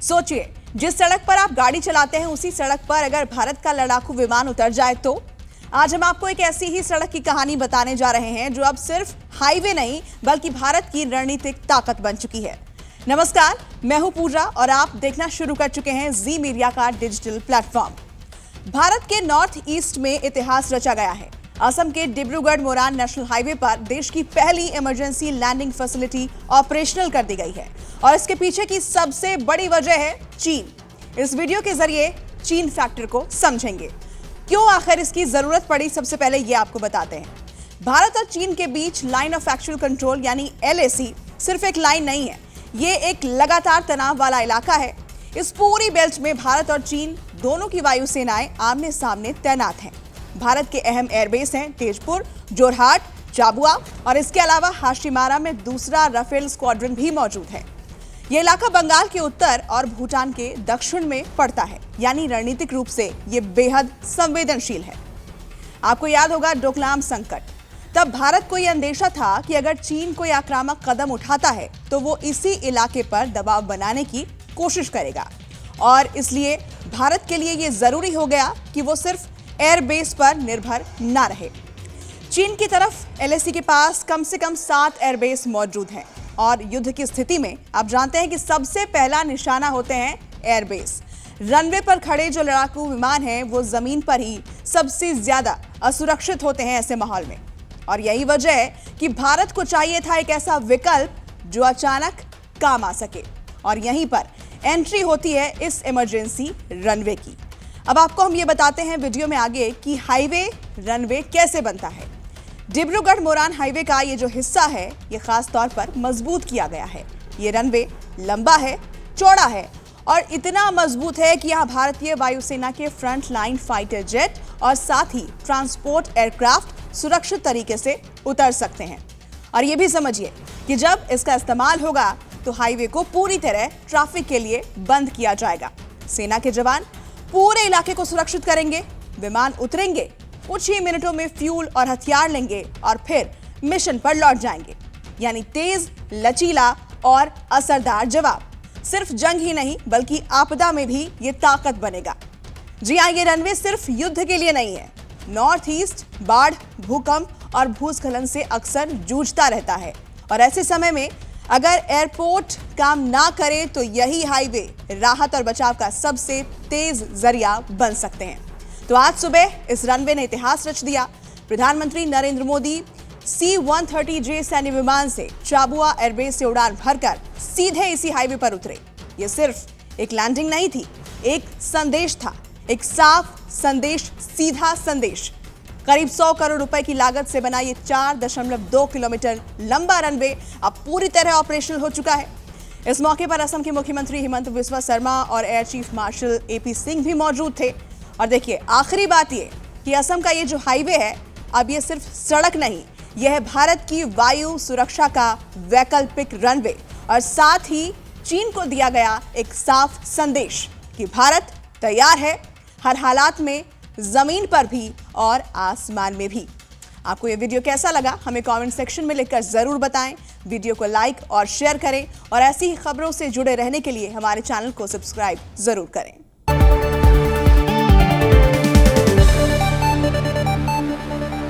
सोचिए, जिस सड़क पर आप गाड़ी चलाते हैं उसी सड़क पर अगर भारत का लड़ाकू विमान उतर जाए तो। आज हम आपको एक ऐसी ही सड़क की कहानी बताने जा रहे हैं जो अब सिर्फ हाईवे नहीं बल्कि भारत की रणनीतिक ताकत बन चुकी है। नमस्कार, मैं हूं पूजा और आप देखना शुरू कर चुके हैं जी मीडिया का डिजिटल प्लेटफॉर्म। भारत के नॉर्थ ईस्ट में इतिहास रचा गया है। असम के डिब्रूगढ़ मोरान नेशनल हाईवे पर देश की पहली इमरजेंसी लैंडिंग फैसिलिटी ऑपरेशनल कर दी गई है और इसके पीछे की सबसे बड़ी वजह है चीन। इस वीडियो के जरिए चीन फैक्टर को समझेंगे। क्यों आखिर इसकी जरूरत पड़ी, सबसे पहले ये आपको बताते हैं। भारत और चीन के बीच लाइन ऑफ एक्चुअल कंट्रोल यानी LAC सिर्फ एक लाइन नहीं है, ये एक लगातार तनाव वाला इलाका है। इस पूरी बेल्ट में भारत और चीन दोनों की वायुसेनाएं आमने सामने तैनात हैं। भारत के अहम एयरबेस हैं तेजपुर, जोरहाट, झाबुआ और इसके अलावा हाशिमारा में दूसरा राफेल स्क्वाड्रन भी मौजूद है। यह इलाका बंगाल के उत्तर और भूटान के दक्षिण में पड़ता है, यानी रणनीतिक रूप से यह बेहद संवेदनशील है। आपको याद होगा डोकलाम संकट, तब भारत को यह अंदेशा था कि अगर चीन कोई आक्रामक कदम उठाता है तो वो इसी इलाके पर दबाव बनाने की कोशिश करेगा और इसलिए भारत के लिए यह जरूरी हो गया कि वो सिर्फ एयरबेस पर निर्भर ना रहे। चीन की तरफ LAC के पास कम से कम 7 एयरबेस मौजूद हैं और युद्ध की स्थिति में आप जानते हैं कि सबसे पहला निशाना होते हैं एयरबेस। रनवे पर खड़े जो लड़ाकू विमान हैं वो जमीन पर ही सबसे ज्यादा असुरक्षित होते हैं ऐसे माहौल में, और यही वजह है कि भारत को चाहिए था एक ऐसा विकल्प जो अचानक काम आ सके, और यहीं पर एंट्री होती है इस इमरजेंसी रनवे की। अब आपको हम ये बताते हैं वीडियो में आगे कि हाईवे रनवे कैसे बनता है। डिब्रूगढ़ मोरान हाईवे का ये जो हिस्सा है ये खास तौर पर मजबूत किया गया है। ये रनवे लंबा है, चौड़ा है और इतना मजबूत है कि यहाँ भारतीय वायुसेना के फ्रंट लाइन फाइटर जेट और साथ ही ट्रांसपोर्ट एयरक्राफ्ट सुरक्षित तरीके से उतर सकते हैं। और ये भी समझिए कि जब इसका इस्तेमाल होगा तो हाईवे को पूरी तरह ट्रैफिक के लिए बंद किया जाएगा। सेना के जवान पूरे इलाके को सुरक्षित करेंगे, विमान उतरेंगे, कुछ ही मिनटों में फ्यूल और हथियार लेंगे और फिर मिशन पर लौट जाएंगे। यानी तेज, लचीला और असरदार जवाब। सिर्फ जंग ही नहीं बल्कि आपदा में भी ये ताकत बनेगा। जी हाँ, ये रनवे सिर्फ युद्ध के लिए नहीं है। नॉर्थ ईस्ट बाढ़, भूकंप और भूस्खलन से अक्सर जूझता रहता है और ऐसे समय में अगर एयरपोर्ट काम ना करे तो यही हाईवे राहत और बचाव का सबसे तेज जरिया बन सकते हैं। तो आज सुबह इस रनवे ने इतिहास रच दिया। प्रधानमंत्री नरेंद्र मोदी C-130J सैन्य विमान से झाबुआ एयरबेस से उड़ान भरकर सीधे इसी हाईवे पर उतरे। ये सिर्फ एक लैंडिंग नहीं थी, एक संदेश था, एक साफ संदेश, सीधा संदेश। करीब 100 करोड़ रुपए की लागत से बना ये 4.2 किलोमीटर लंबा रनवे अब पूरी तरह ऑपरेशनल हो चुका है। इस मौके पर असम के मुख्यमंत्री हिमंत बिस्वा शर्मा और air chief marshal AP Singh भी मौजूद थे। और देखिए, आखिरी बात ये कि असम का ये जो हाईवे है अब ये सिर्फ सड़क नहीं, यह है भारत की वायु सुरक्षा का वैकल्पिक रनवे और साथ ही चीन को दिया गया एक साफ संदेश कि भारत तैयार है हर हालात में, जमीन पर भी और आसमान में भी। आपको ये वीडियो कैसा लगा हमें कमेंट सेक्शन में लिखकर जरूर बताएं। वीडियो को लाइक और शेयर करें और ऐसी ही खबरों से जुड़े रहने के लिए हमारे चैनल को सब्सक्राइब जरूर करें।